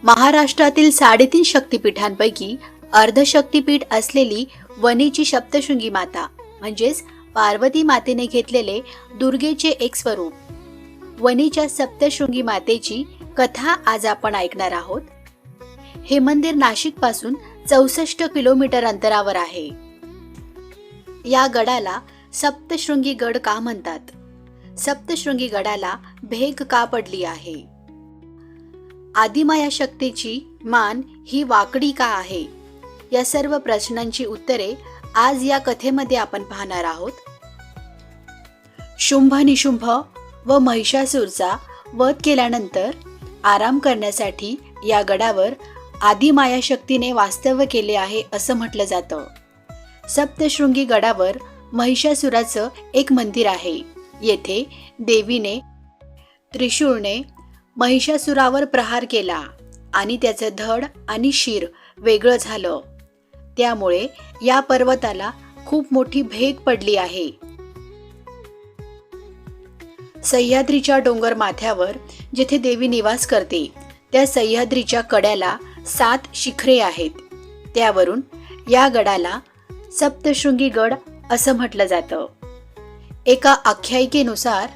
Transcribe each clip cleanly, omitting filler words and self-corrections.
महाराष्ट्रातील 3.5 शक्तिपीठांपैकी अर्धशक्तिपीठ असलेली वणीची सप्तशृंगी माता म्हणजेच पार्वती मातेने घेतलेले दुर्गेचे एक स्वरूप वणीच्या सप्तशृंगी मातेची कथा आज आपण ऐकणार आहोत। हे मंदिर नाशिक पासून 64 किलोमीटर अंतरावर आहे। या गडाला सप्तशृंगी गड का म्हणतात? सप्तशृंगी गडाला भेग का पडली आहे? आदिमाया शक्तीची मान ही वाकडी का आहे? या सर्व प्रश्नांची उत्तरे आज या कथेमध्ये आपण पाहणार आहोत। शुंभ निशुंभ व महिषासूरचा वध केल्यानंतर आराम करण्यासाठी या गडावर आदिमाया शक्तीने वास्तव्य केले आहे असं म्हटलं जातं। सप्तशृंगी गडावर महिषासुराचं एक मंदिर आहे। येथे देवीने त्रिशूळने महिषासुरावर प्रहार केला आणि त्याचं धड आणि शिर वेगळं झालं। त्यामुळे या पर्वताला खूप मोठी भेग पडली आहे। सह्याद्रीच्या डोंगर माथ्यावर जिथे देवी निवास करते त्या सह्याद्रीच्या कड्याला 7 शिखरे आहेत। त्यावरून या गडाला सप्तशृंगी गड असं म्हटलं जातं। एका आख्यायिकेनुसार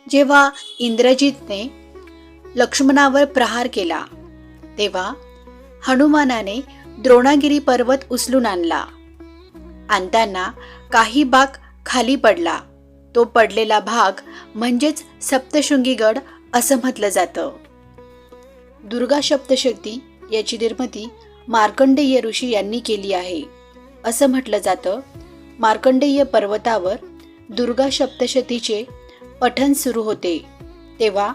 जेव्हा इंद्रजितने लक्ष्मणावर प्रहार केला तेव्हा हनुमानाने द्रोणागिरी पर्वत उचलून आणला। आणताना काही भाग खाली पडला। तो पडलेला भाग म्हणजेच सप्तशृंगी गड असं म्हटलं जातं। दुर्गा सप्तशती याची निर्मिती मार्कंडेय ऋषी यांनी केली आहे असं म्हटलं जातं। मार्कंडेय पर्वतावर दुर्गा सप्तशतीचे पठण सुरू होते तेव्हा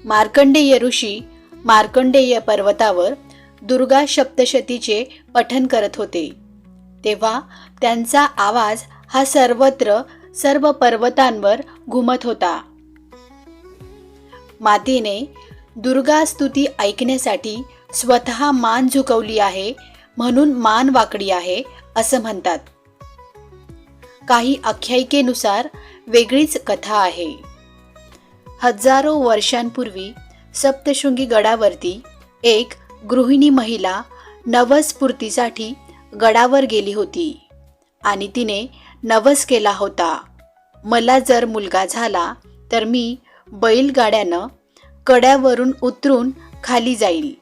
मार्कंडेय ऋषी मार्कंडेय पर्वतावर दुर्गा सप्तशतीचे पठण करत होते तेव्हा त्यांचा आवाज हा सर्वत्र सर्व पर्वतांवर घुमत होता। मातेने दुर्गा स्तुती ऐकण्यासाठी स्वतः मान झुकवली आहे म्हणून मान वाकडी आहे असं म्हणतात। काही आख्यायिकेनुसार वेगळीच कथा आहे। हजारो वर्षांपूर्वी सप्तशृंगी गडावरती एक गृहिणी महिला नवसपूर्तीसाठी गडावर गेली होती आणि तिने नवस केला होता, मला जर मुलगा झाला तर मी बैलगाड्यानं कड्यावरून उतरून खाली जाईल।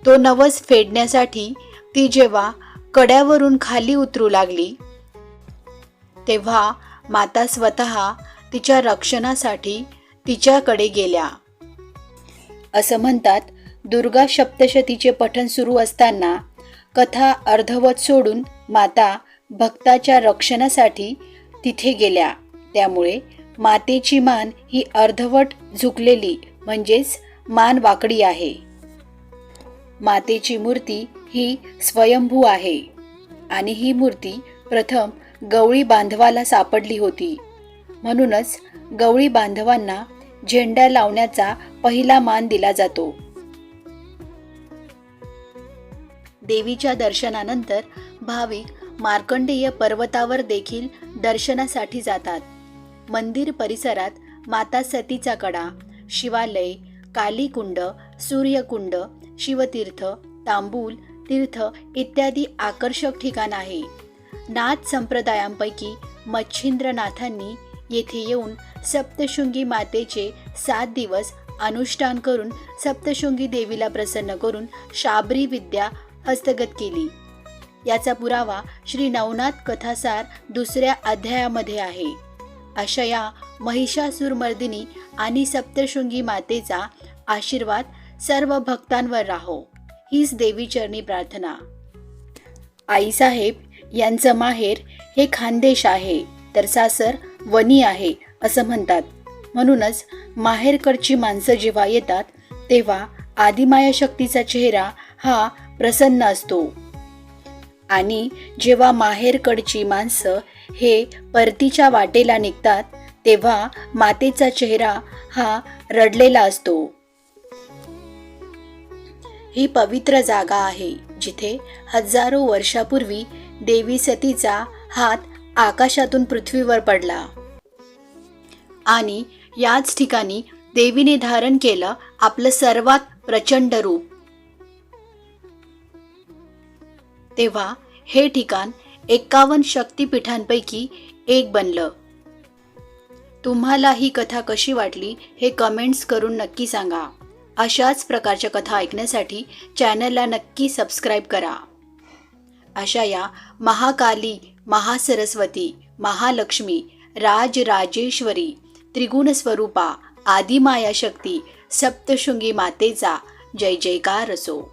तो नवस फेडण्यासाठी ती जेव्हा कड्यावरून खाली उतरू लागली तेव्हा माता स्वतः तिच्या रक्षणासाठी तिच्याकडे गेल्या। असं म्हणतात, दुर्गा सप्तशतीचे पठण सुरू असताना कथा अर्धवट सोडून माता भक्ताच्या रक्षणासाठी तिथे गेल्या। त्यामुळे मातेची मान ही अर्धवट झुकलेली म्हणजेच मान वाकडी आहे। मातेची मूर्ती ही स्वयंभू आहे आणि ही मूर्ती प्रथम गवळी बांधवाला सापडली होती। म्हणूनच गवळी बांधवांना झेंडा लावण्याचा पहिला मान दिला जातो। देवीच्या दर्शनानंतर भाविक मार्कंडेय पर्वतावर देखील दर्शनासाठी जातात। मंदिर परिसरात माता सतीचा कडा, शिवालय, कालीकुंड, सूर्यकुंड, शिवतीर्थ, तांबूल तीर्थ इत्यादी आकर्षक ठिकाण आहे। नाथ संप्रदायांपैकी मच्छिंद्रनाथांनी येथे येऊन सप्तशृंगी मातेचे 7 दिवस अनुष्ठान करून सप्तशृंगी देवीला प्रसन्न करून शाबरी विद्या हस्तगत केली। याचा पुरावा श्री नवनाथ कथासार 2ऱ्या अध्यायामध्ये आहे। अशा या महिषासुरमर्दिनी आणि सप्तशृंगी मातेचा आशीर्वाद सर्व भक्तांवर राहो हीच देवीचरणी प्रार्थना। आईसाहेब यांचं माहेर हे खानदेश आहे तर सासर वणी आहे असं म्हणतात। म्हणूनच माहेरकडची माणसं जेव्हा येतात तेव्हा आदिमाया शक्तीचा चेहरा हा प्रसन्न असतो आणि जेव्हा माहेरकडची माणसं हे परतीच्या वाटेला निघतात तेव्हा मातेचा चेहरा हा रडलेला असतो। ही पवित्र जागा आहे जिथे हजारो वर्षापूर्वी देवी सतीचा हात आकाशातून पृथ्वीवर पडला आणि याच ठिकाणी देवीने धारण केलं आपलं सर्वात प्रचंड रूप. तेव्हा हे ठिकाण 51 शक्तिपीठांपैकी एक बनलं. तुम्हाला ही कथा कशी वाटली हे कमेंट्स करून नक्की सांगा. अशाच प्रकारच्या कथा ऐकण्यासाठी चॅनलला नक्की सबस्क्राईब करा. अशा या महाकाली, महासरस्वती, महालक्ष्मी, राजराजेश्वरी, त्रिगुण स्वरूपा, आदिमाया शक्ती, सप्तशृंगी मातेचा जय जयकार असो.